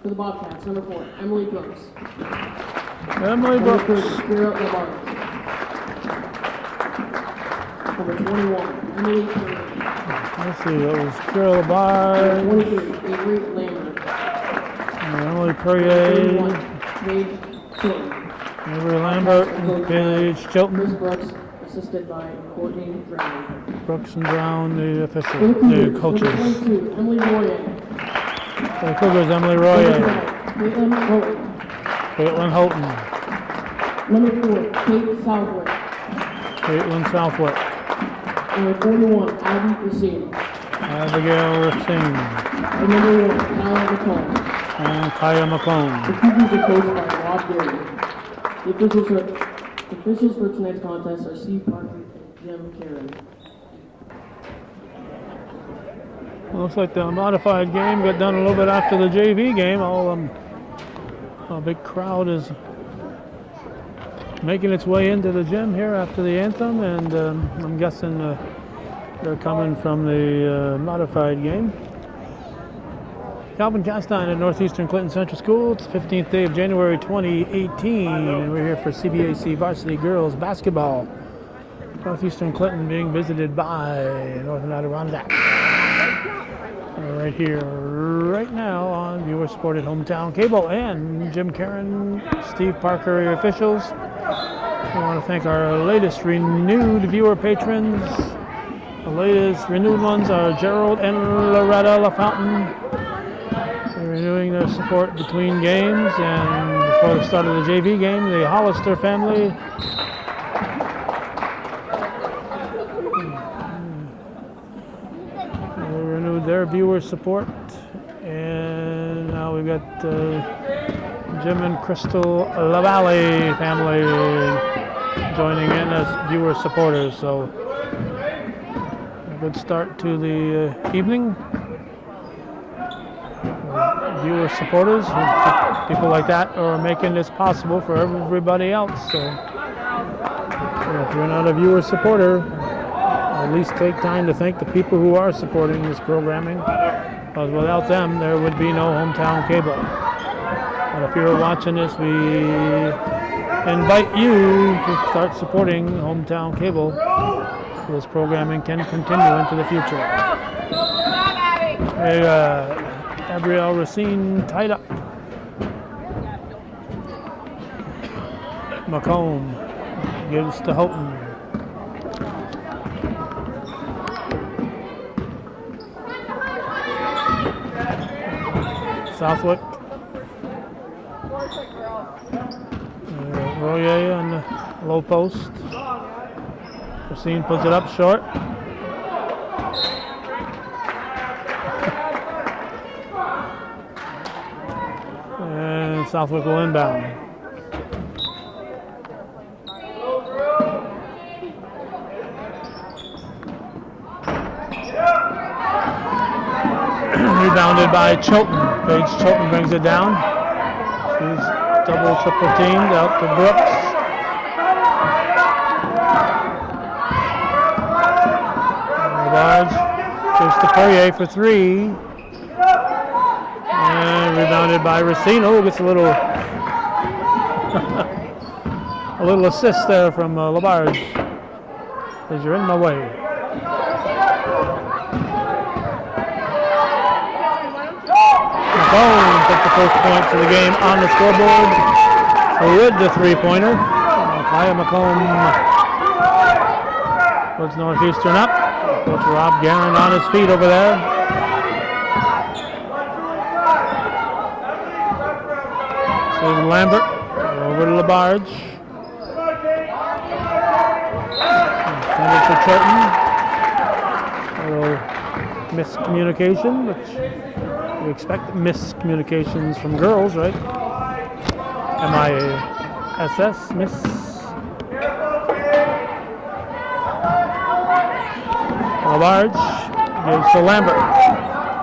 For the Bobcats, number 4, Emily Brooks. Emily Brooks. Number 3, Kira Labarge. Number 21, Emily Curry. Let's see, that was Kira Labarge. Number 23, Avery Lambert. Emily Courier. 31, Paige Chilton. Avery Lambert and Paige Chris Chilton. Brooks, assisted by Courtney Brown. Brooks and Brown, the official, For the the Cougars, coaches. number 22, Emily Royer. For the Cougars, Emily Number Royer. 12, Caitlin Houghton. Caitlin Houghton. Number 4, Kate Southwick. Caitlin Southwick. Number 41, Abby Racine. Abigail Racine. And number 1, Kyle McComb. And Kaya McComb. The Cougars are coached by Rob Gary. The officials for tonight's contest are Steve Parker and Jim Karen. Looks like the modified game got done a little bit after the JV game. A big crowd is making its way into the gym here after the anthem, and I'm guessing they're coming from the modified game. Calvin Castine at Northeastern Clinton Central School. It's the 15th day of January 2018, and we're here for CVAC Varsity Girls Basketball. Northeastern Clinton being visited by Northern Adirondack. Right here, right now on viewer-supported Hometown Cable, and Jim Karen, Steve Parker, your officials. I want to thank our latest renewed viewer patrons. The latest renewed ones are Gerald and Loretta LaFountain. They're renewing their support between games, and before the start of the JV game, the Hollister family. Their viewer support, and now we've got Jim and Crystal LaValle family joining in as viewer supporters. So a good start to the evening. Viewer supporters, people like that are making this possible for everybody else. So if you're not a viewer supporter, at least take time to thank the people who are supporting this programming, because without them there would be no Hometown Cable. But if you're watching this, we invite you to start supporting Hometown Cable so this programming can continue into the future. Hey, Gabrielle Racine tied up. McComb gives to Houghton. Southwick. Royer on the low post. Racine puts it up short. And Southwick will inbound. Rebounded by Chilton. Paige Chilton brings it down. She's double, triple teamed out to Brooks. Large gives to Poirier for 3. And rebounded by Racine. Oh, gets a little a little assist there from Labarge. Says, you're in my way. McComb took the first point to the game on the scoreboard with the three-pointer. Kaya McComb puts Northeastern up. Coach Rob Guerin on his feet over there. So Lambert over to Labarge. Send it to Chilton. A little miscommunication, which we expect miscommunications from girls, right? MISS, miss. Labarge gives to Lambert.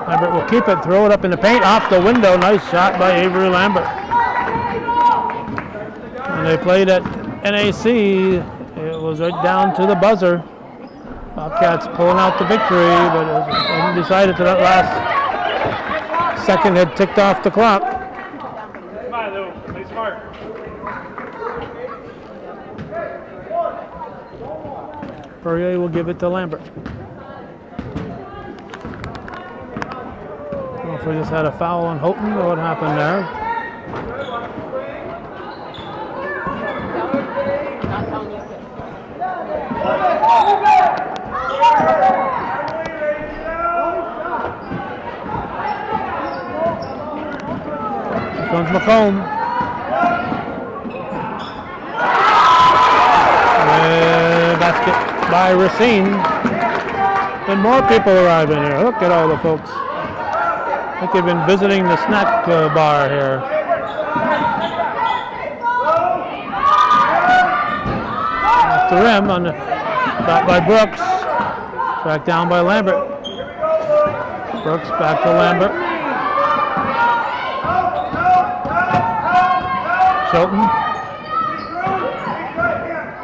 Lambert will keep it, throw it up in the paint, off the window. Nice shot by Avery Lambert. When they played at NAC, it was right down to the buzzer. Bobcats pulling out the victory, but it was undecided to that last second had ticked off the clock. Perrier will give it to Lambert. I don't know if we just had a foul on Houghton or what happened there. Here comes McComb. Basket by Racine. And more people arriving here. Look at all the folks. I think they've been visiting the snack bar here. Off the rim on the shot by Brooks. Tracked down by Lambert. Brooks back to Lambert. Shelton.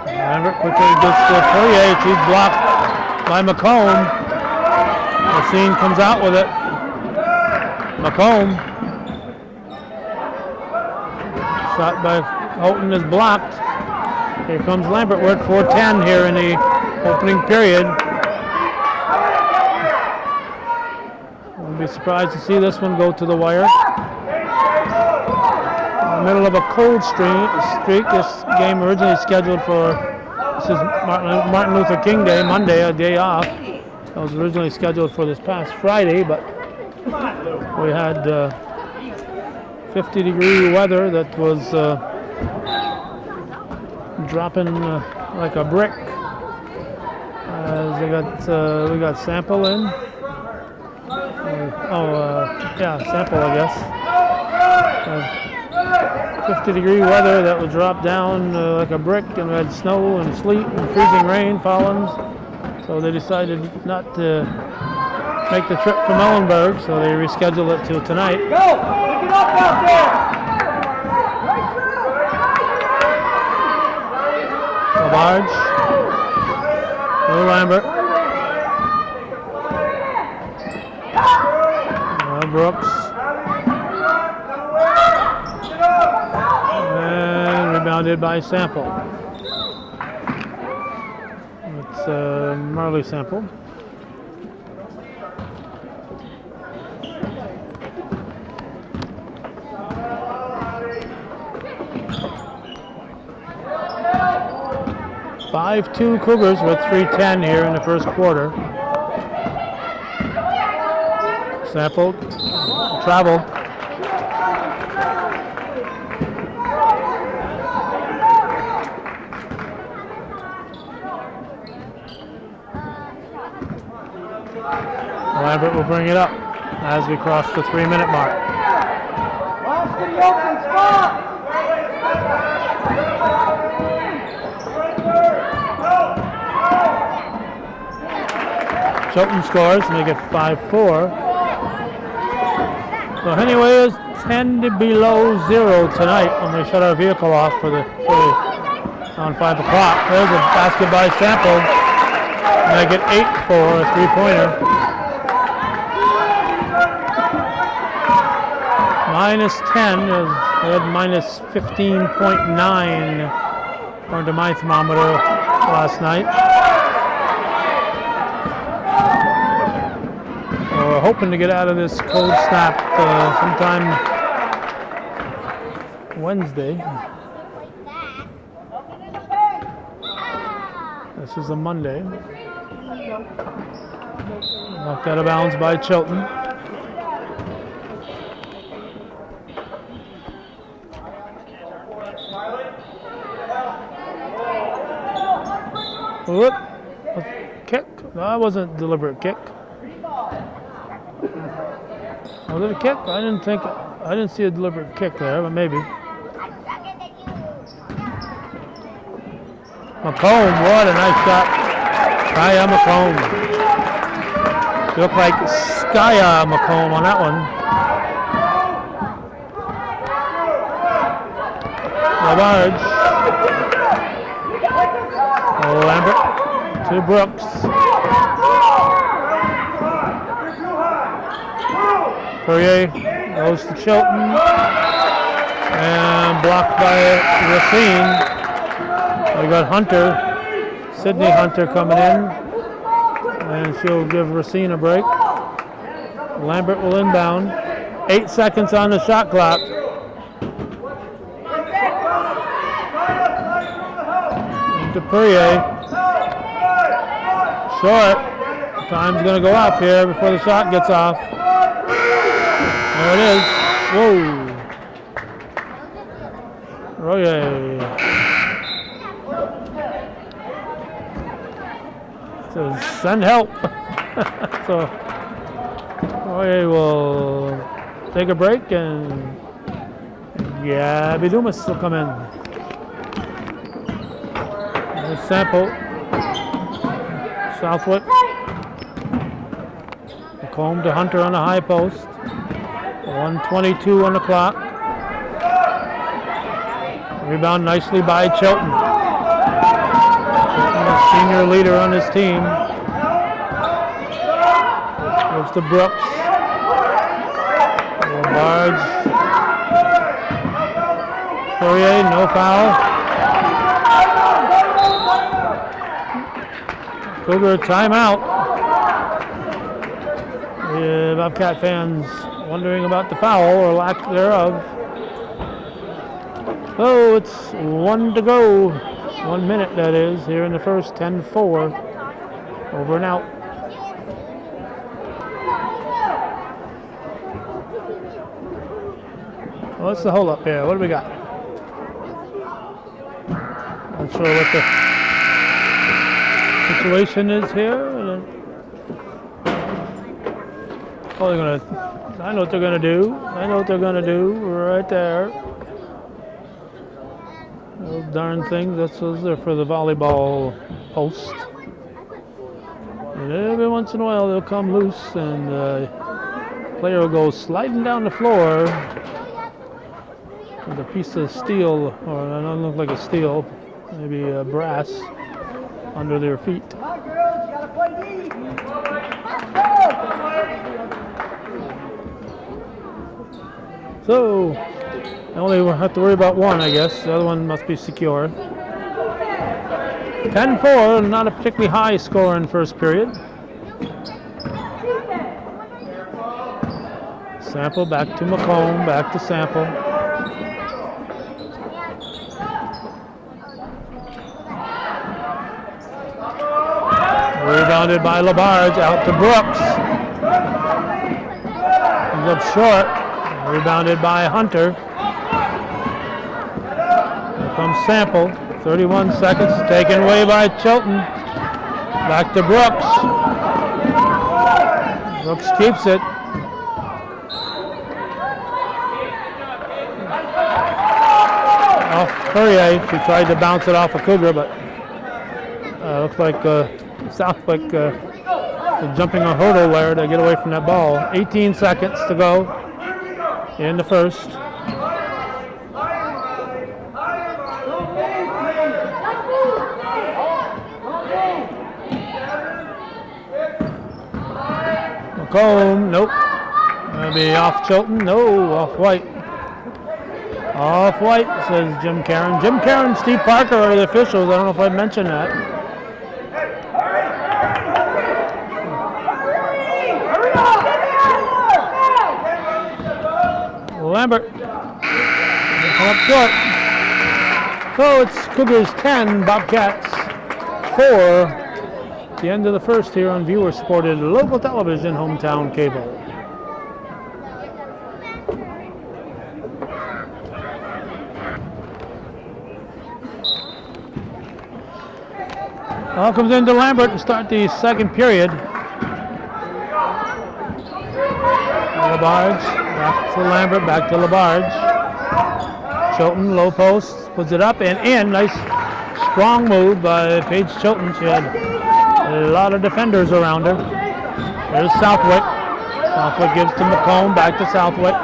Lambert quickly gets to Perrier. She's blocked by McComb. Racine comes out with it. McComb. Shot by Houghton is blocked. Here comes Lambert. We're at 4:10 here in the opening period. I'll be surprised to see this one go to the wire. In the middle of a cold streak. This game originally scheduled for, this is Martin Luther King Day, Monday, a day off. It was originally scheduled for this past Friday, but we had 50-degree weather that was dropping like a brick. As we got Sample in. Sample, I guess. 50-degree weather that would drop down like a brick, and we had snow and sleet and freezing rain falling. So they decided not to make the trip from Ellenberg, so they rescheduled it till tonight. Go! Pick it up out there! Labarge. Lambert. Brooks. And rebounded by Sample. It's Marley Sample. (5-2) Cougars with 3:10 here in the first quarter. Sample, travel. Lambert will bring it up as we cross the 3-minute mark. Last to the open spot! Shelton scores, make it 5-4. So anyway, it's 10 below 0 tonight when we shut our vehicle off for around 5 o'clock. There's a basket by Sample. Make it 8 for a three-pointer. -10 is minus 15.9 according to my thermometer last night. We're hoping to get out of this cold snap sometime Wednesday. This is a Monday. Knocked out of bounds by Chilton. Whoop. A kick? No, that wasn't a deliberate kick. Was it a kick? I didn't see a deliberate kick there, but maybe. McComb, what a nice shot. Skya McComb. You look like Skya McComb on that one. Labarge. Lambert to Brooks. Perrier goes to Chilton. And blocked by Racine. We got Hunter, Sydney Hunter coming in. And she'll give Racine a break. Lambert will inbound. 8 seconds on the shot clock. Into Perrier. Short. Time's going to go off here before the shot gets off. There it is. Whoa. Royer. So send help. So Royer will take a break and Gabby Dumas will come in. There's Sample. Southwick. Comb to Hunter on the high post. 1:22 on the clock. Rebound nicely by Chilton. The senior leader on his team. Goes to Brooks. Barge. Poirier, no foul. Cougar timeout. The Bobcat fans wondering about the foul or lack thereof. Oh, it's 1 to go. 1 minute, that is, here in the first. 10-4. Over and out. What's the hold up here? What do we got? Not sure what the situation is here. Oh, they're gonna. I know what they're gonna do. I know what they're gonna do right there. Those darn things. Those are for the volleyball post. And every once in a while they'll come loose and the player will go sliding down the floor with a piece of steel, or it doesn't look like a steel, maybe a brass, under their feet. So, I only have to worry about one, I guess. The other one must be secure. 10-4, not a particularly high score in first period. Sample back to McComb, back to Sample. Rebounded by LaBarge, out to Brooks. He's up short. Rebounded by Hunter. Here comes Sample. 31 seconds, taken away by Chilton. Back to Brooks. Brooks keeps it. Off Perrier. She tried to bounce it off a Cougar, but looks like Southwick jumping a hurdle there to get away from that ball. 18 seconds to go in the first. McComb, nope. Gonna be off Chilton. No, off White. Off White, says Jim Karen. Jim Karen, Steve Parker are the officials. I don't know if I mentioned that. Lambert. Come up short. So it's Cougars 10, Bobcats 4. The end of the first here on viewer-supported local television, hometown cable. Ball comes into Lambert to start the second period. LaBarge, back to Lambert, back to LaBarge. Chilton, low post, puts it up and in. Nice, strong move by Paige Chilton. She had a lot of defenders around her. There's Southwick. Southwick gives to McComb, back to Southwick.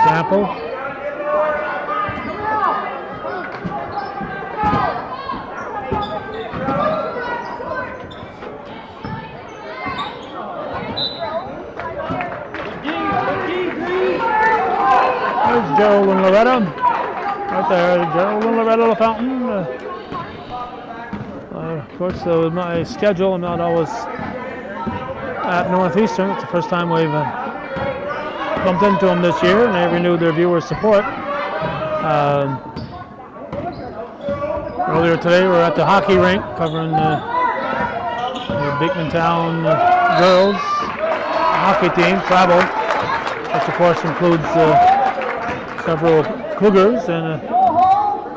Sample. There's Gerald and Loretta. Right there, Gerald and Loretta LaFountain. Of course, with my schedule, I'm not always at Northeastern. It's the first time we've bumped into them this year, and they renewed their viewer support. Earlier today, we were at the hockey rink covering the Beekmantown girls hockey team travel, which of course includes several Cougars and a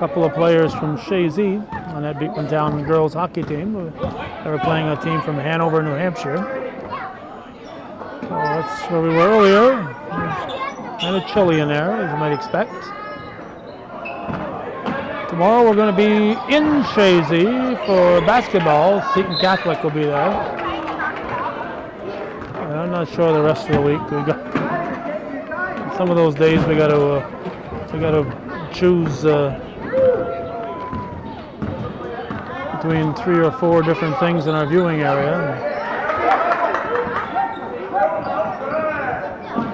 couple of players from Shazy on that Beekmantown girls hockey team. They were playing a team from Hanover, New Hampshire. So that's where we were earlier. Kind of chilly in there, as you might expect. Tomorrow we're going to be in Shazy for basketball. Seton Catholic will be there. I'm not sure the rest of the week. We got some of those days we got to choose between 3 or 4 different things in our viewing area.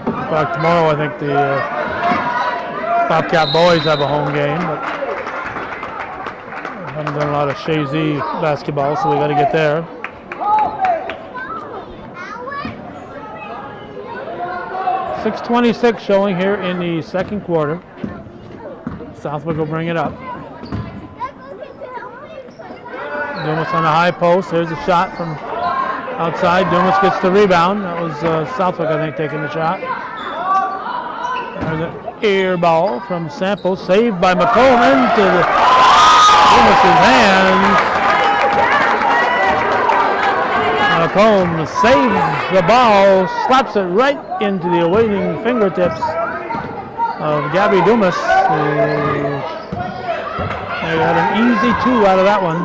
In fact, tomorrow I think the Bobcat boys have a home game, but I haven't done a lot of Shazy basketball, so we got to get there. .626 showing here in the second quarter. Southwick will bring it up. Dumas on the high post. There's a shot from outside. Dumas gets the rebound. That was Southwick, I think, taking the shot. There's an air ball from Sample. Saved by McComb into Dumas' hands. McComb saves the ball, slaps it right into the awaiting fingertips of Gabby Dumas. They got an easy 2 out of that one.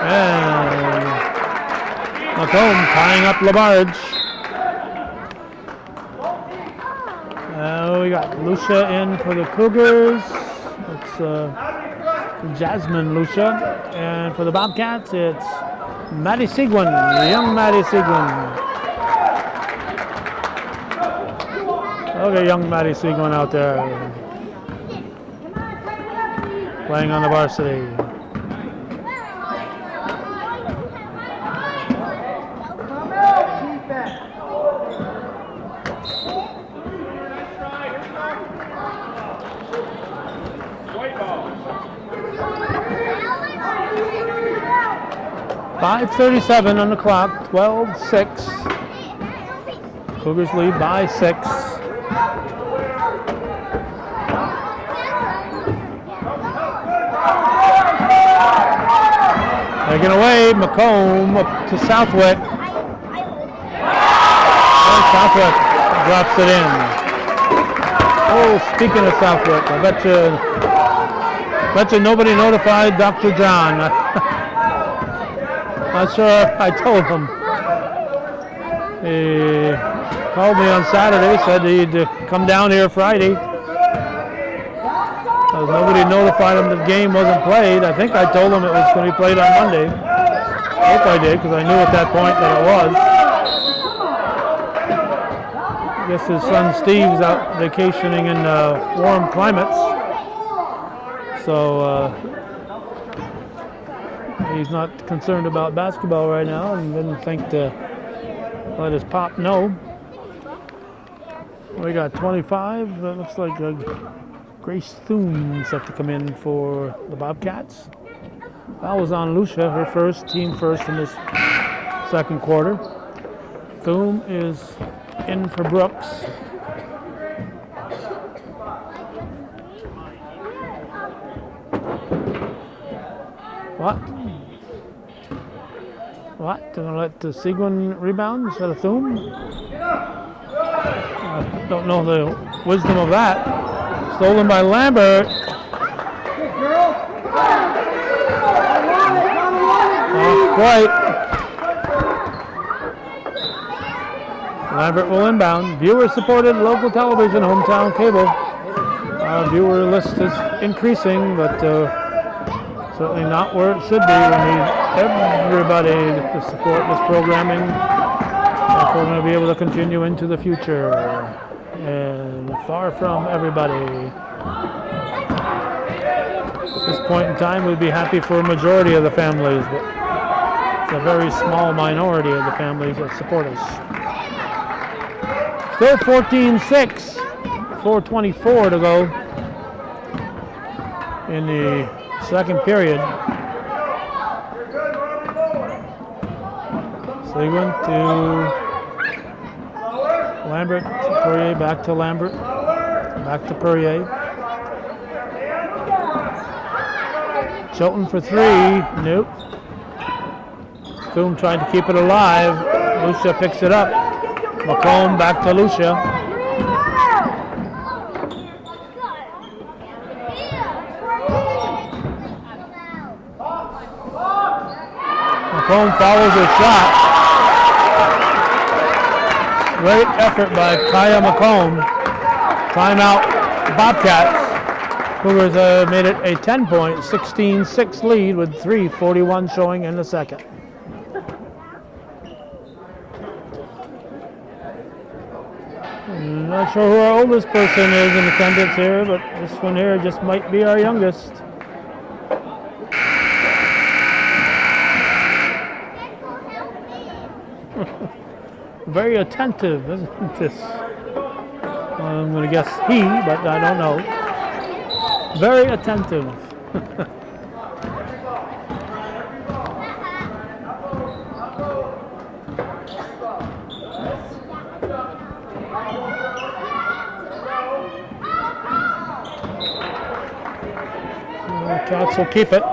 And McComb tying up LaBarge. We got Lucia in for the Cougars. It's Jasmine Lucia. And for the Bobcats, it's Maddie Seguin, young Maddie Seguin. Look at young Maddie Seguin out there playing on the varsity. .537 on the clock, 12-6. Cougars lead by 6. Taken away, McComb up to Southwick. And Southwick drops it in. Oh, speaking of Southwick, I bet you nobody notified Dr. John. Not sure I told him. He called me on Saturday, said he'd come down here Friday. Nobody notified him the game wasn't played. I think I told him it was going to be played on Monday. I hope I did, because I knew at that point that it was. I guess his son Steve's out vacationing in warm climates. So he's not concerned about basketball right now and didn't think to let his pop know. We got 25. That looks like Grace Thune set to come in for the Bobcats. That was on Lucia, her first, team first in this second quarter. Thune is in for Brooks. What? They're going to let the Seguin rebound instead of Thune? I don't know the wisdom of that. Stolen by Lambert. Not quite. Lambert will inbound. Viewer supported local television, hometown cable. Our viewer list is increasing, but certainly not where it should be. We need everybody to support this programming if we're going to be able to continue into the future. and far from everybody. At this point in time, we'd be happy for a majority of the families, but it's a very small minority of the families that support us. Still 14-6, 4:24 to go in the second period. Seguin to Lambert, to Perrier, back to Lambert, back to Perrier. Chilton for three, nope. Thum trying to keep it alive. Lucia picks it up. McComb back to Lucia. McComb follows her shot. Great effort by Kaya McComb. Timeout, Bobcats. Cougars made it a 10-point, 16-6 lead with 3:41 showing in the second. Not sure who our oldest person is in attendance here, but this one here just might be our youngest. Very attentive, isn't this? I'm going to guess he, but I don't know. Very attentive. Cats will keep it.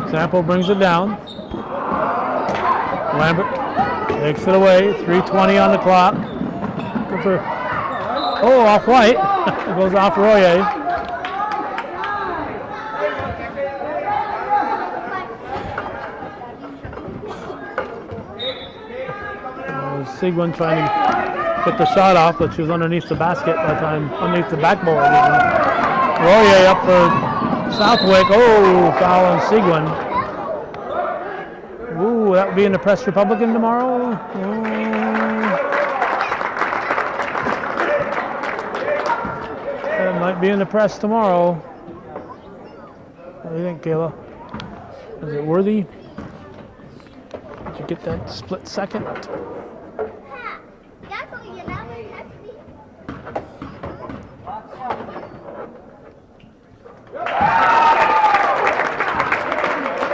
Sample brings it down. Lambert takes it away. 3:20 on the clock. Oh, off white. It goes off Royer. Seguin trying to get the shot off, but she was underneath the basket by the time, underneath the backboard. Royer up for Southwick. Oh, foul on Seguin. Ooh, that would be in the Press Republican tomorrow. That might be in the Press tomorrow. What do you think, Kayla? Is it worthy? Did you get that split second?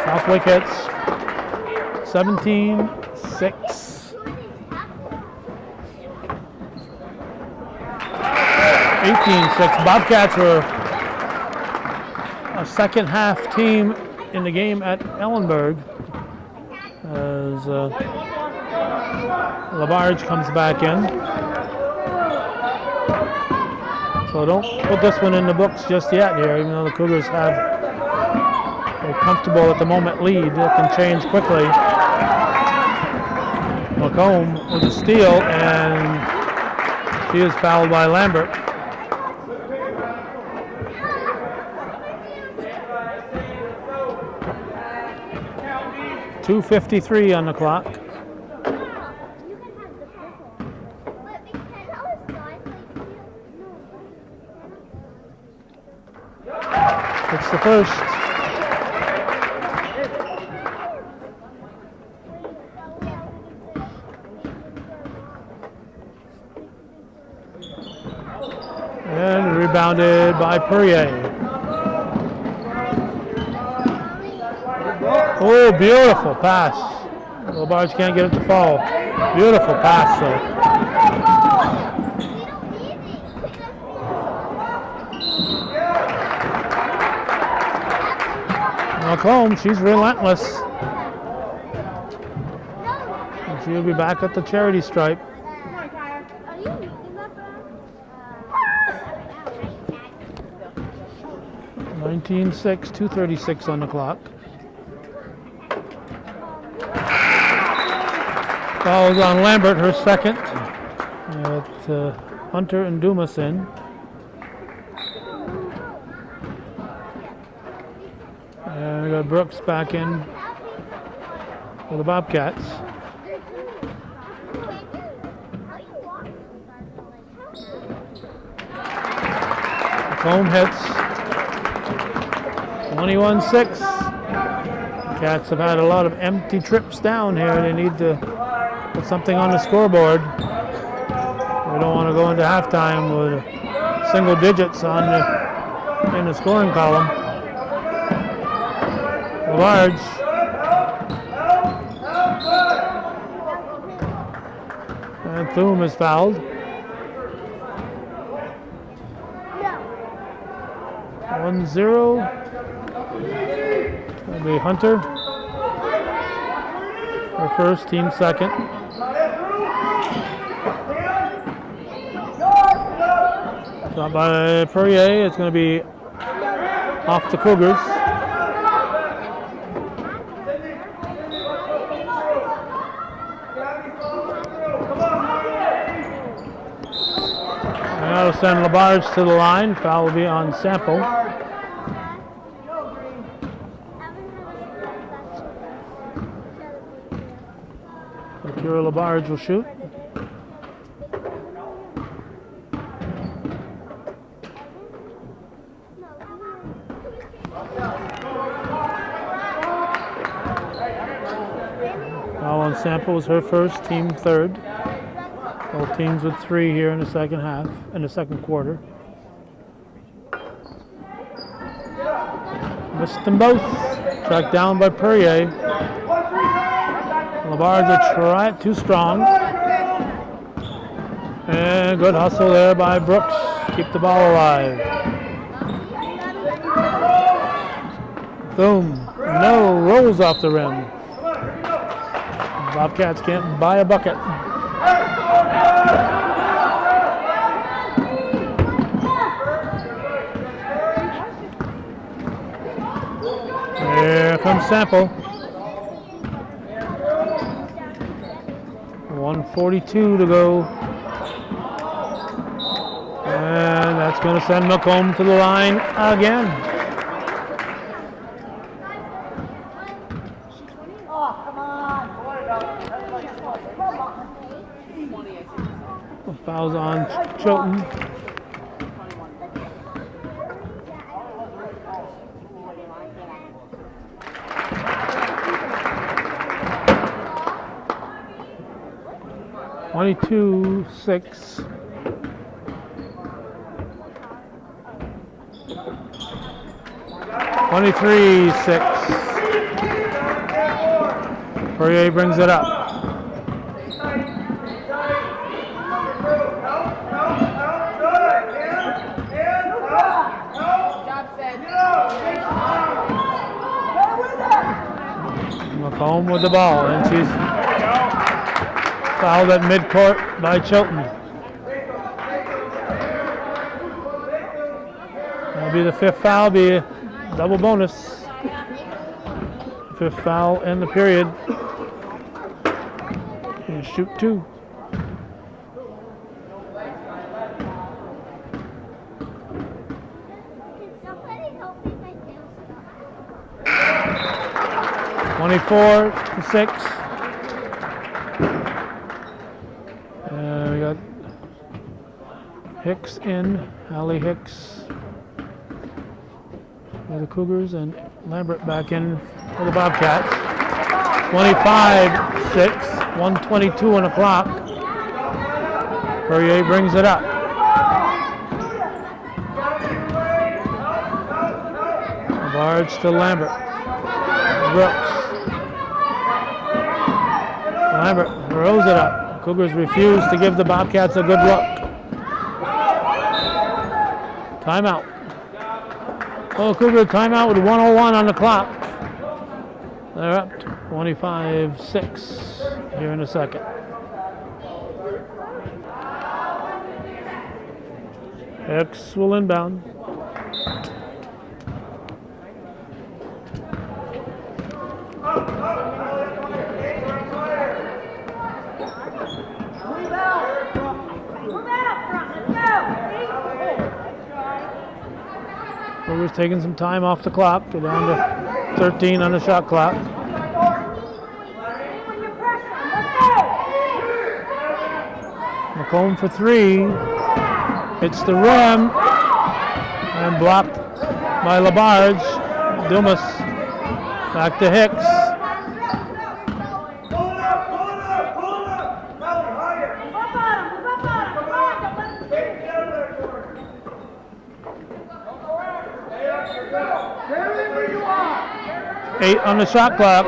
Southwick hits 17-6. 18-6. Bobcats were a second half team in the game at Ellenberg as Labarge comes back in. So don't put this one in the books just yet here, even though the Cougars have a comfortable at the moment lead. It can change quickly. McComb with a steal, and she is fouled by Lambert. .253 on the clock. It's the first. And rebounded by Perrier. Oh, beautiful pass. Labarge can't get it to fall. Beautiful pass, though. McComb, she's relentless. And she'll be back at the charity stripe. .19-6, 2:36 on the clock. Fouls on Lambert, her second. Hunter and Dumas in. got Brooks back in for the Bobcats. Home hits. 21-6. Cats have had a lot of empty trips down here. They need to put something on the scoreboard. We don't want to go into halftime with single digits in the scoring column. Large. And Thum is fouled. 1-0. That'll be Hunter. Her first, team second. Shot by Perrier. It's going to be off the Cougars. And that'll send Labarge to the line. Foul will be on Sample. Akira Labarge will shoot. Foul on Sample was her first, team third. Both teams with 3 here in the second half, in the second quarter. Missed them both. Tracked down by Perrier. Labarge will try it, too strong. And good hustle there by Brooks. Keep the ball alive. Boom. No, rolls off the rim. Bobcats can't buy a bucket. Here comes Sample. 1:42 to go. And that's going to send McComb to the line again. Fouls on Chilton. (22-6). (23-6). Perrier brings it up. McComb with the ball, and she's fouled at midcourt by Chilton. That'll be the 5th foul, be a double bonus. 5th foul in the period. And shoot 2. (24-6). We got Hicks in, Allie Hicks for the Cougars, and Lambert back in for the Bobcats. 25-6, 1:22 on the clock. Perrier brings it up. Barge to Lambert. Brooks. Lambert throws it up. Cougars refuse to give the Bobcats a good look. Timeout. Oh, Cougar timeout with 1:01 on the clock. They're up 25-6 here in a second. Hicks will inbound. Cougars taking some time off the clock. Go down to 13 on the shot clock. McComb for 3. Hits the rim and blocked by Labarge. Dumas back to Hicks. Eight on the shot clock.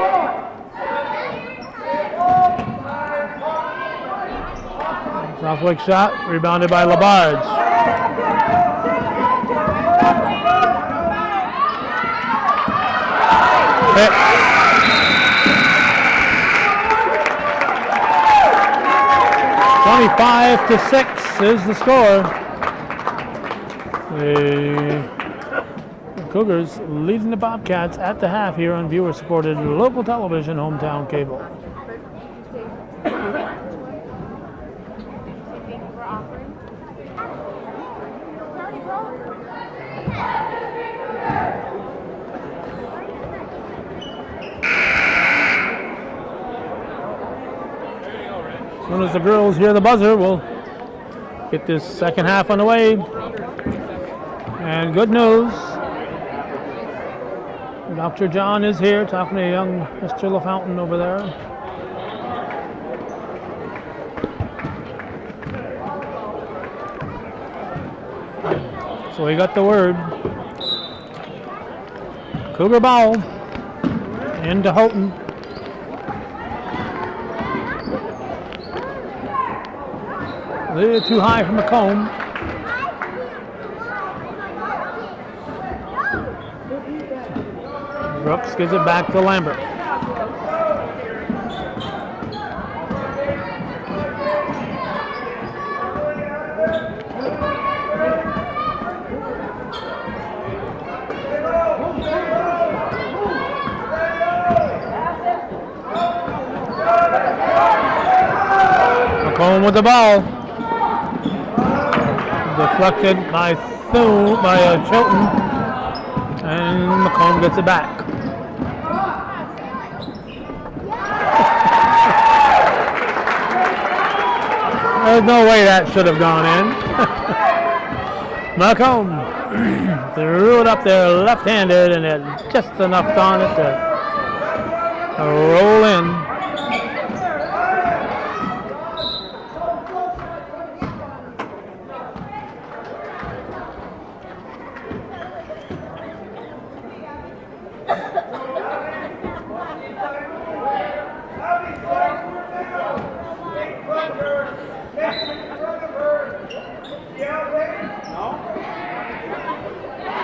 Southwick shot, rebounded by Labarge. Hit. (25-6) is the score. The Cougars leading the Bobcats at the half here on viewer-supported local television, hometown cable. As soon as the girls hear the buzzer, we'll get this second half on the way. And good news, Dr. John is here talking to young Mr. LaFountain over there. So we got the word. Cougar ball into Houghton. A little too high for McComb. Brooks gives it back to Lambert. McComb with the ball. Deflected by Chilton, and McComb gets it back. There's no way that should have gone in. McComb threw it up there left-handed, and it just enough on it to roll in.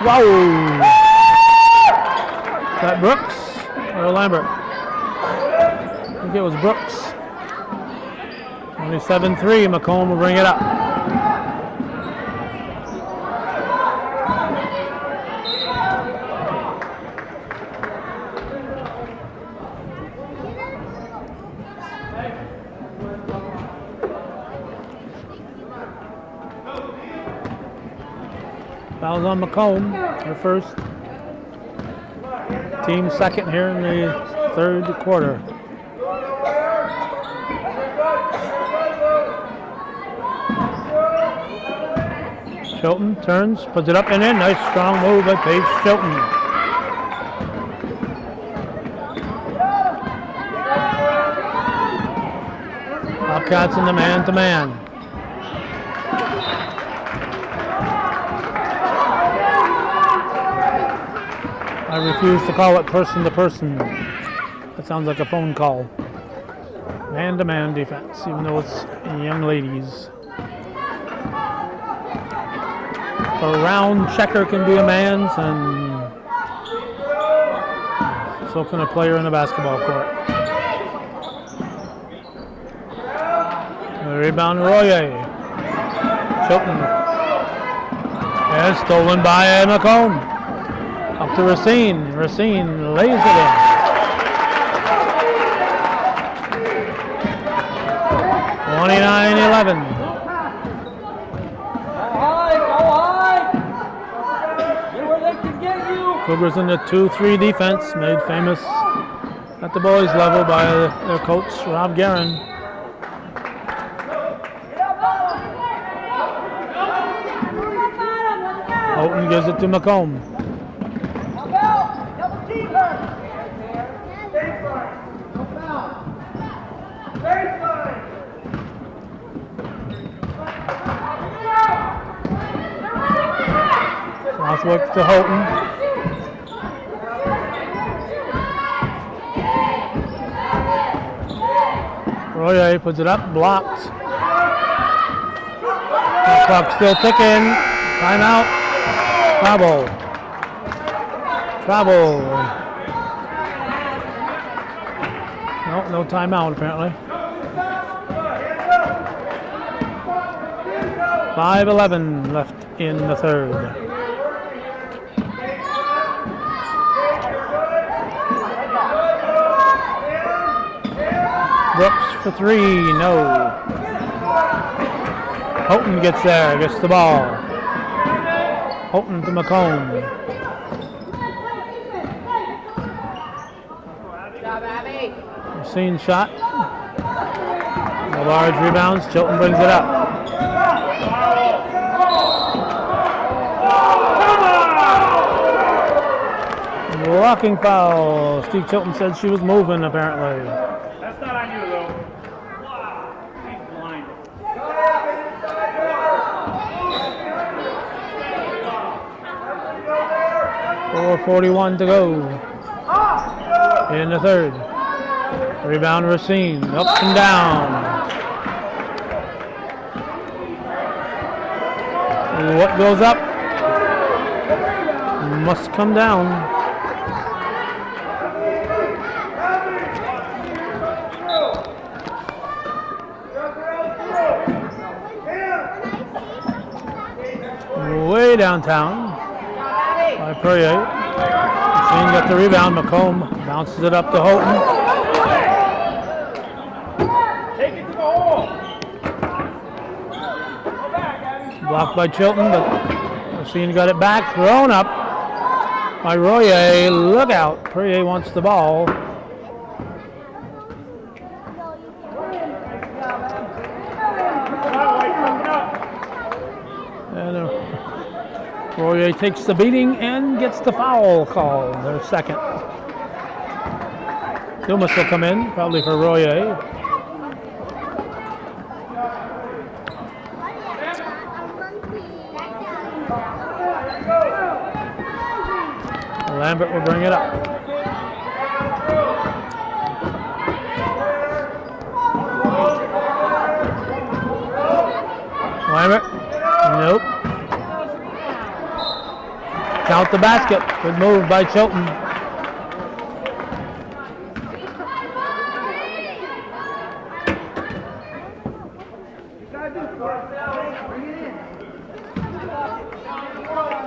Wow! Is that Brooks or Lambert? I think it was Brooks. Only 7-3. McComb will bring it up. Fouls on McComb, her first. Team second here in the third quarter. Chilton turns, puts it up and in. Nice strong move by Paige Chilton. Bobcats in the man-to-man. I refuse to call it person-to-person. That sounds like a phone call. Man-to-man defense, even though it's young ladies. So a round checker can be a man's, and so can a player in a basketball court. The rebound, Royer. Chilton. And stolen by McComb. Up to Racine. Racine lays it in. (29-11). Go high. Get where they can get you. Cougars in the 2-3 defense, made famous at the boys level by their coach, Rob Guerin. Houghton gives it to McComb. Southwick to Houghton. Royer puts it up, blocked. The clock still ticking. Timeout. Travel. No timeout apparently. 5:11 left in the third. Brooks for three, no. Houghton gets there, gets the ball. Houghton to McComb. Racine shot. The large rebounds, Chilton brings it up. Blocking foul. Steve Chilton said she was moving apparently. That's not on you though. He's blind. 4:41 to go in the third. Rebound Racine, up and down. What goes up must come down. Way downtown by Perrier. Racine got the rebound. McComb bounces it up to Houghton. Take it to the hole. Blocked by Chilton, but Racine got it back. Thrown up by Royer. Look out. Perrier wants the ball. And Royer takes the beating and gets the foul call, their second. Dumas will come in, probably for Royer. Lambert will bring it up. Lambert, nope. Count the basket. Good move by Chilton.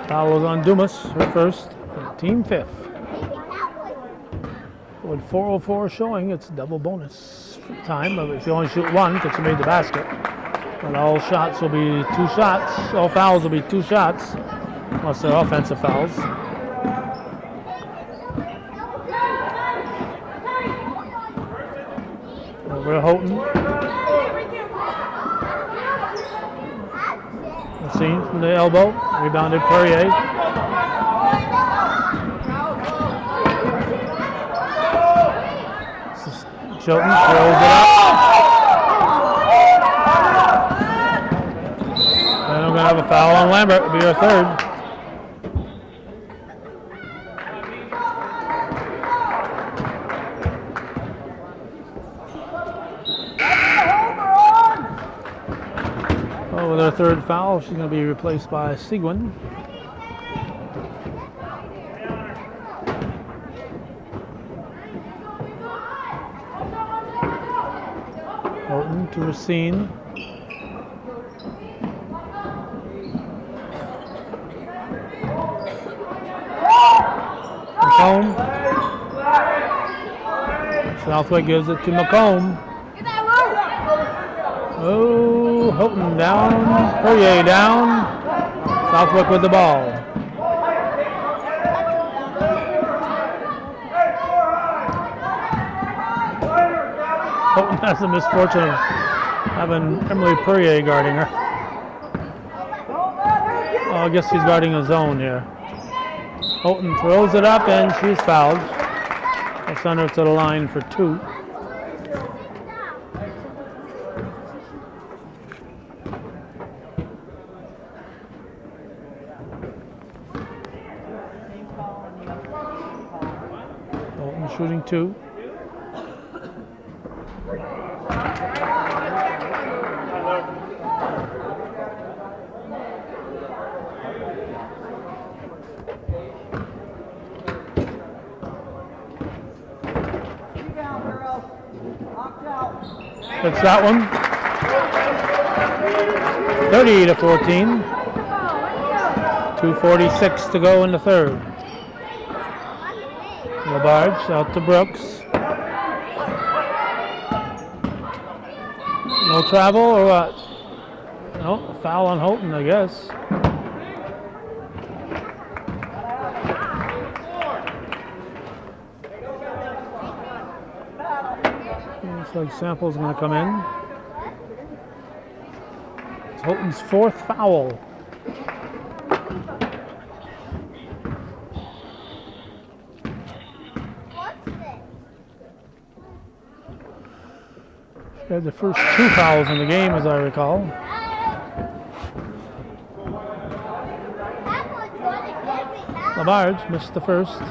Foul was on Dumas, her first, team fifth. With 4:04 showing, it's double bonus time. If you only shoot one, because you made the basket. But all shots will be 2 shots. All fouls will be 2 shots. Unless they're offensive fouls. Over to Houghton. Racine from the elbow. Rebounded Perrier. Chilton throws it up. And I'm going to have a foul on Lambert. It'll be our third. With her third foul, she's going to be replaced by Seguin. Houghton to Racine. McComb. Southwick gives it to McComb. Oh, Houghton down, Perrier down, Southwick with the ball. Houghton has the misfortune of having Emily Perrier guarding her. Oh, I guess he's guarding his own here. Houghton throws it up and she's fouled. They'll send her to the line for 2. Houghton shooting 2. That's that one. 30-14. 2:46 to go in the third. Labarge out to Brooks. No travel or what? No, a foul on Houghton, I guess. Looks like Sample's going to come in. It's Houghton's 4th foul. She had the first 2 fouls in the game, as I recall. Labarge missed the first.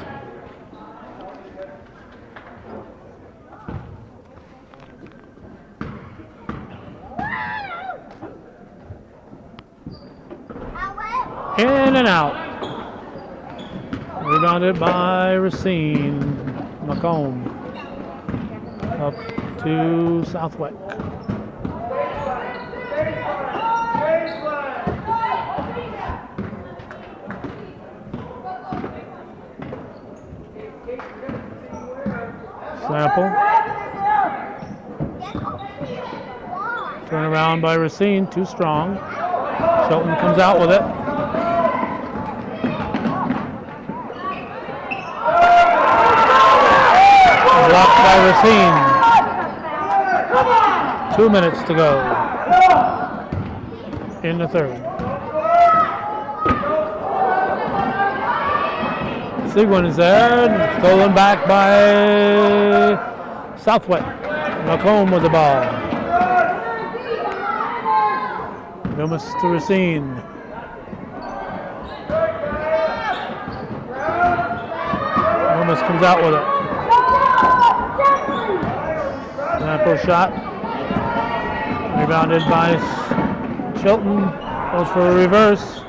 In and out. Rebounded by Racine. Macomb. Up to Southwick. Sample. Turn around by Racine, too strong. Shelton comes out with it. Blocked by Racine. 2 minutes to go in the third. Sigwin is there, stolen back by Southwick. Macomb with the ball. Loomis to Racine. Loomis comes out with it. Sample shot. Rebounded by Chilton. Goes for a reverse.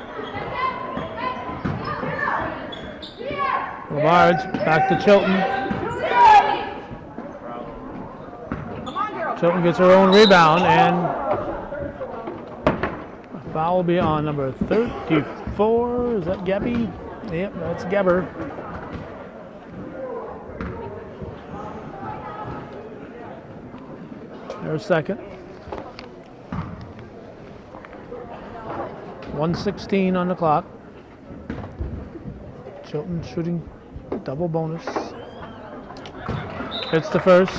Labarge back to Chilton. Chilton gets her own rebound and a foul will be on number 34. Is that Gabby? Yep, that's Gebber. There's second. 1:16 on the clock. Chilton shooting double bonus. Hits the first.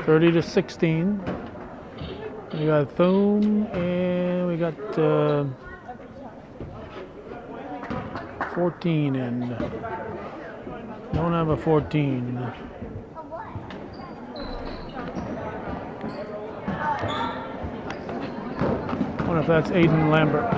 30-16. We got Thune and we got 14 and don't have a 14. I wonder if that's Aiden Lambert.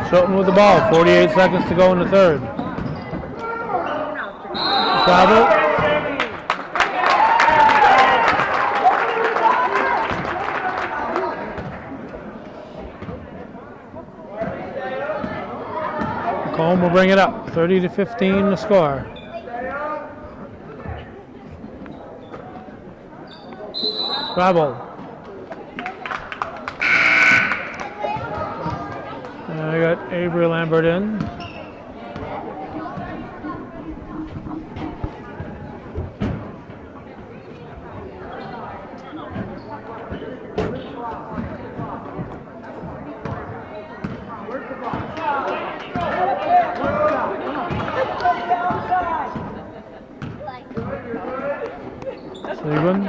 Chilton with the ball, 48 seconds to go in the third. Travel. Macomb will bring it up, 30-15 the score. Travel. I got Avery Lambert in. Seguin.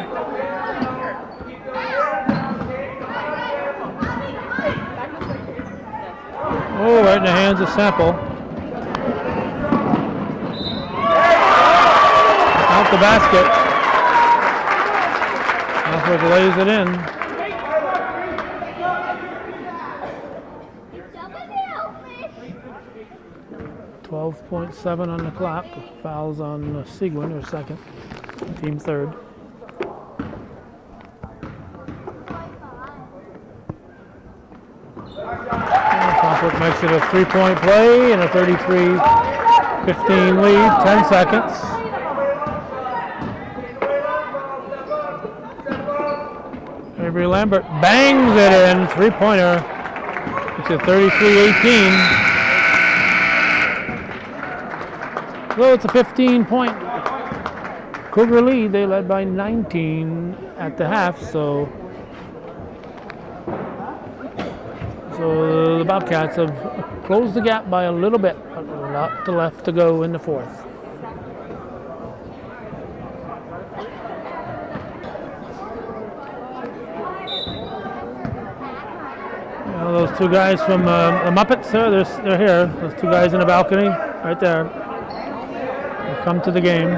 Oh, right in the hands of Sample. Out the basket. Southwick lays it in. 12.7 on the clock. Fouls on Seguin, or second. Team third. Southwick makes it a 3-point play and a 33-15 lead. 10 seconds. Avery Lambert bangs it in. 3-pointer. It's a 33-18. Well, it's a 15-point Cougar lead. They led by 19 at the half, so the Bobcats have closed the gap by a little bit, but a lot left to go in the fourth. Those two guys from the Muppets, they're here. Those two guys in the balcony, right there. They come to the game.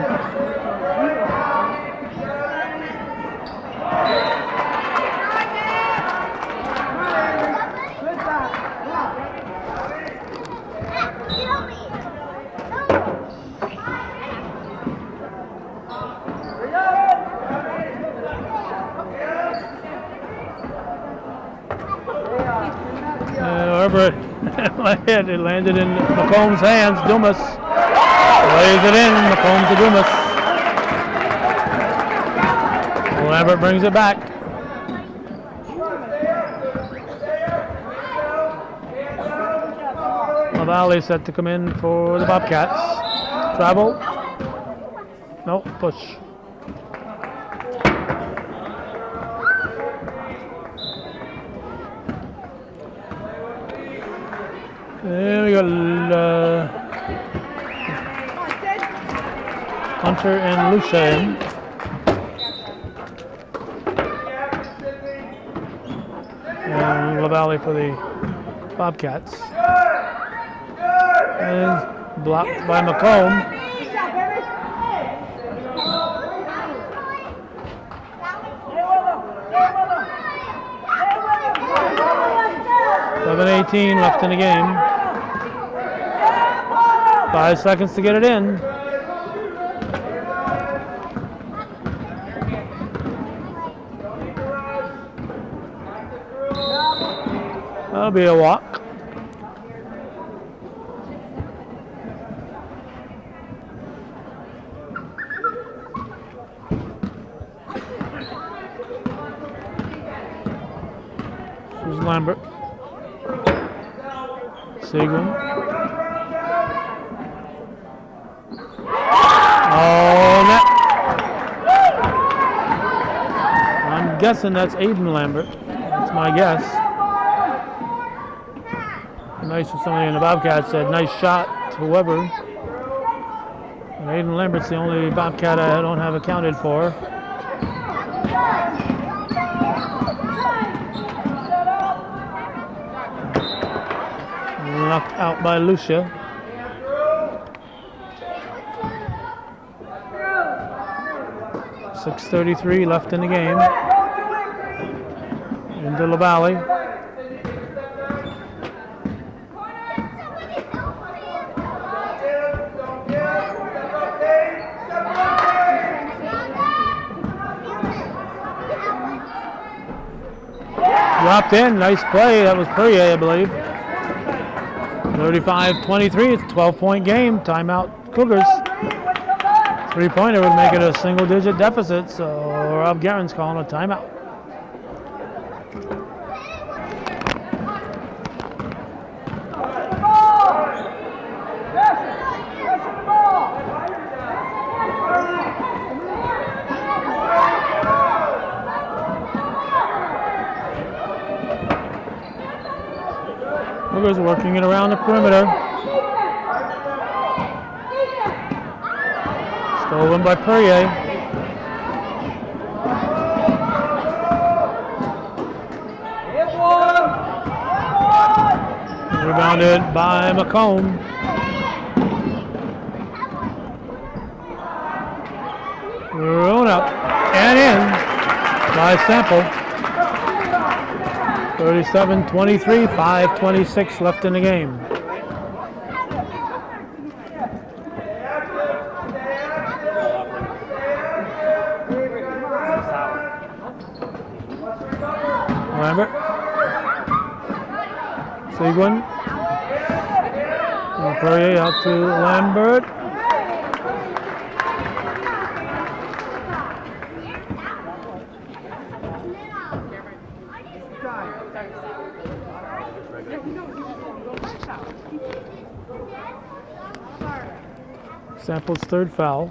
Wherever it landed in McComb's hands. Dumas lays it in. McComb to Dumas. Lambert brings it back. LaValle set to come in for the Bobcats. Travel. No, push. There we go. Hunter and Lucia in. And LaValle for the Bobcats. And blocked by McComb. .18 left in the game. 5 seconds to get it in. That'll be a walk. Here's Lambert. Seguin. Oh, net. I'm guessing that's Aiden Lambert. That's my guess. Nice for somebody in the Bobcats said, nice shot to whoever. And Aiden Lambert's the only Bobcat I don't have accounted for. Knocked out by Lucia. .6:33 left in the game. Into LaValle. Dropped in, nice play. That was Perrier, I believe. 35-23, it's a 12-point game. Timeout, Cougars. 3-pointer would make it a single-digit deficit, so Rob Guerin's calling a timeout. Cougars working it around the perimeter. Stolen by Perrier. Rebounded by McComb. Thrown up and in by Sample. 37-23, 5:26 left in the game. Lambert. Seguin. Perrier out to Lambert. Sample's third foul.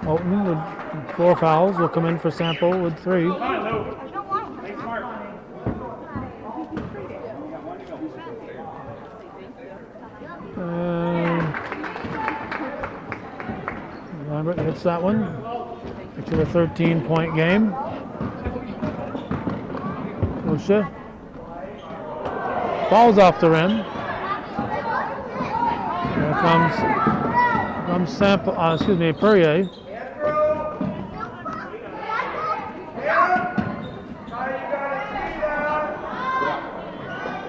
Houghton with 4 fouls will come in for Sample with 3. Lambert hits that one. It's a 13-point game. Lucia falls off the rim. Here comes Sample. Perrier.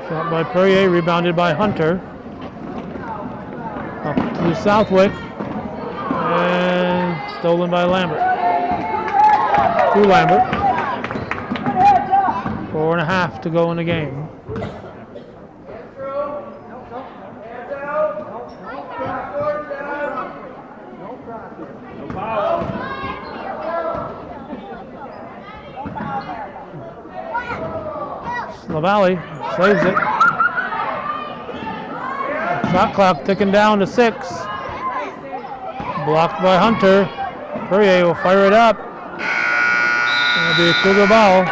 Shot by Perrier, rebounded by Hunter. Up to Southwick. And stolen by Lambert. To Lambert. 4.5 to go in the game. LaValle saves it. Shot clock ticking down to 6. Blocked by Hunter. Perrier will fire it up. It'll be a Cougar ball.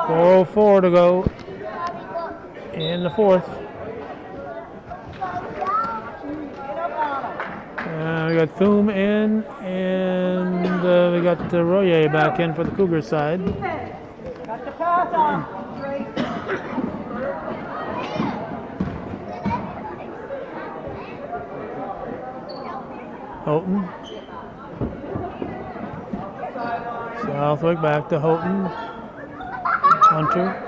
4:04 to go in the fourth. We got Thum in, and we got Royer back in for the Cougars side. Got the pass on. Houghton. Southwick back to Houghton. Hunter.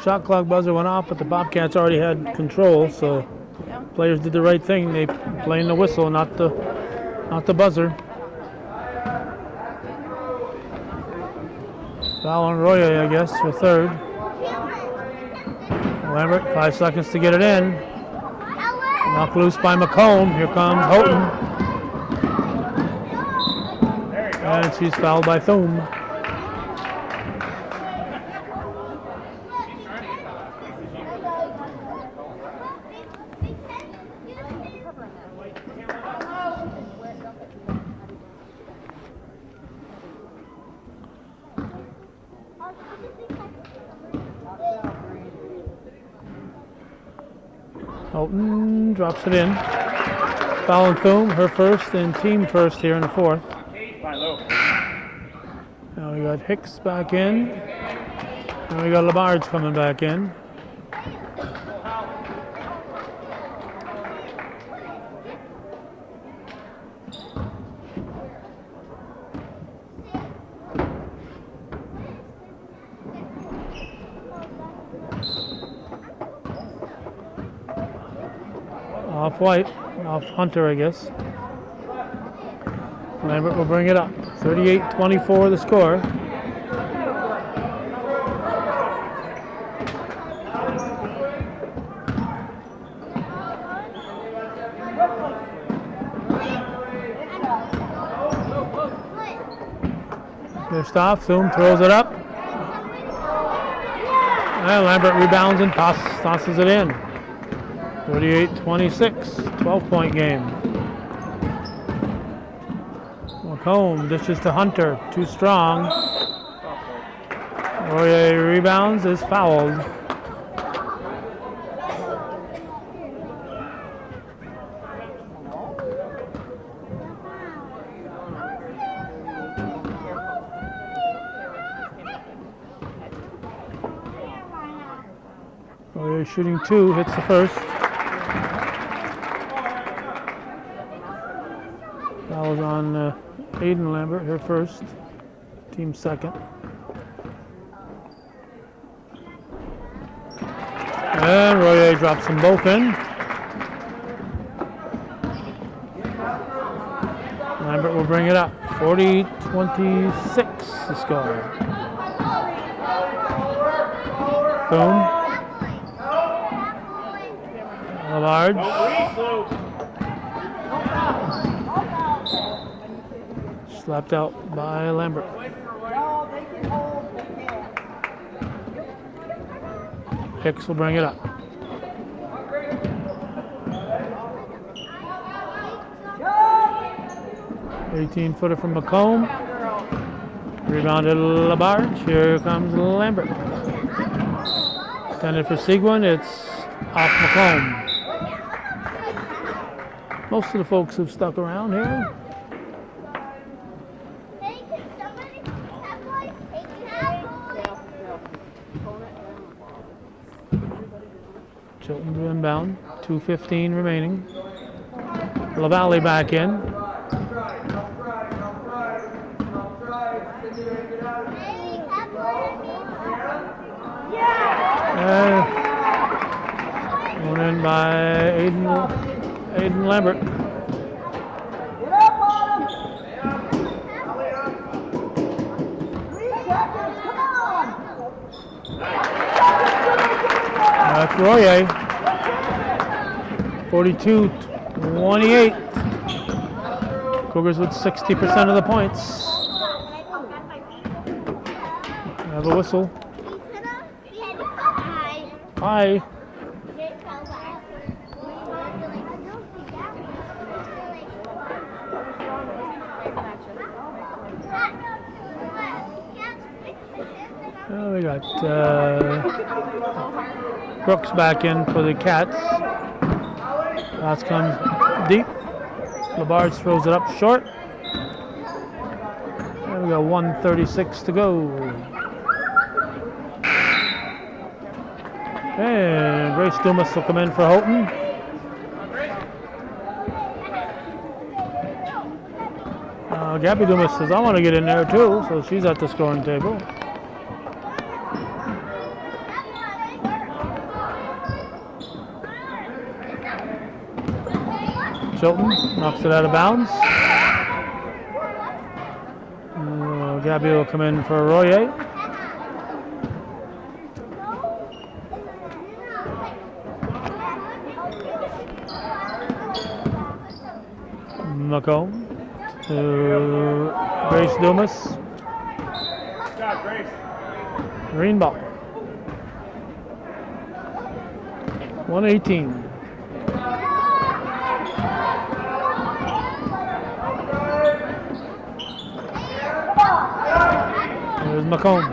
Shot clock buzzer went off, but the Bobcats already had control, so players did the right thing. They playing the whistle, not the buzzer. Foul on Royer, I guess, for third. Lambert, 5 seconds to get it in. Knocked loose by McComb. Here comes Houghton. And she's fouled by Thum. Houghton drops it in. Foul on Thum, her first and team first here in the fourth. Now we got Hicks back in. And we got Labarge coming back in. Off White, off Hunter, I guess. Lambert will bring it up. 38-24 the score. Good stop. Thum throws it up. And Lambert rebounds and tosses it in. 38-26, 12-point game. McComb dishes to Hunter, too strong. Royer rebounds, is fouled. Royer shooting 2, hits the first. Foul is on Aiden Lambert, her first, team second. And Royer drops them both in. Lambert will bring it up. 40-26 the score. Boom. Lavarge. Slapped out by Lambert. Hicks will bring it up. 18-footer from McComb. Rebounded Labarge. Here comes Lambert. Intended for Seguin. It's off McComb. Most of the folks who've stuck around here. Chilton to inbound. 2:15 remaining. LaValle back in. Going in by Aiden Lambert. Get up on him! 3 seconds, come on! That's Royer. 42-28. Cougars with 60% of the points. Have a whistle. Hi. We got Brooks back in for the Cats. Pass comes deep. Labarge throws it up short. And we got 1:36 to go. And Grace Dumas will come in for Houghton. Gabby Dumas says, I want to get in there too, so she's at the scoring table. Chilton knocks it out of bounds. Gabby will come in for Royer. McComb to Grace Dumas. Green ball. 1:18. There's McComb.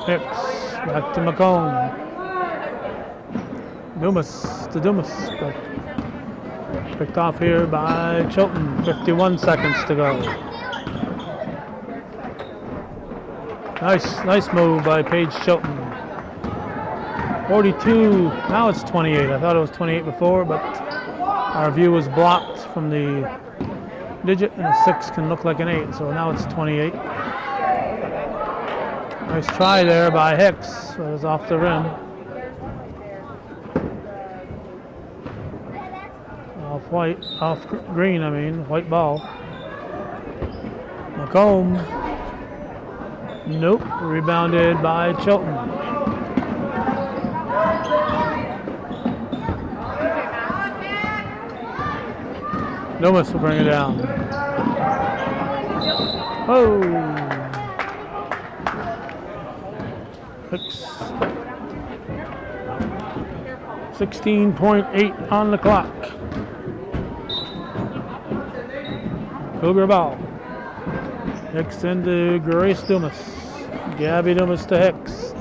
Hicks back to McComb. Dumas to Dumas, but picked off here by Chilton. 51 seconds to go. Nice move by Paige Chilton. 42, now it's 28. I thought it was 28 before, but our view was blocked from the digit, and a 6 can look like an 8, so now it's 28. Nice try there by Hicks, but it was off the rim. Off green, white ball. McComb. Nope, rebounded by Chilton. Dumas will bring it down. Oh! Hicks. 16.8 on the clock. Cougar ball. Hicks into Grace Dumas. Gabby Dumas to Hicks.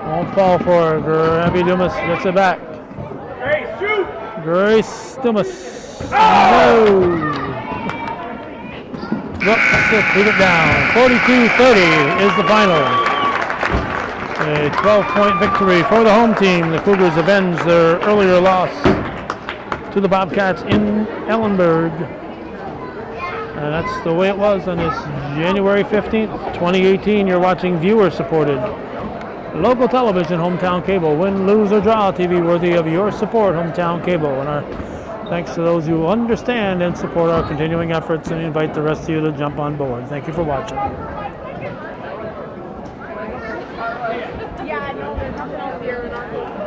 Won't fall for her. Gabby Dumas gets it back. Hey, shoot! Grace Dumas. No. Look, that's it. Keep it down. 42-30 is the final. A 12-point victory for the home team. The Cougars avenge their earlier loss to the Bobcats in Ellenburg. And that's the way it was on this January 15th, 2018. You're watching viewer-supported local television, Hometown Cable. Win, lose, or draw TV worthy of your support, Hometown Cable. And our thanks to those who understand and support our continuing efforts, and invite the rest of you to jump on board. Thank you for watching. Yeah, I know there's nothing over here.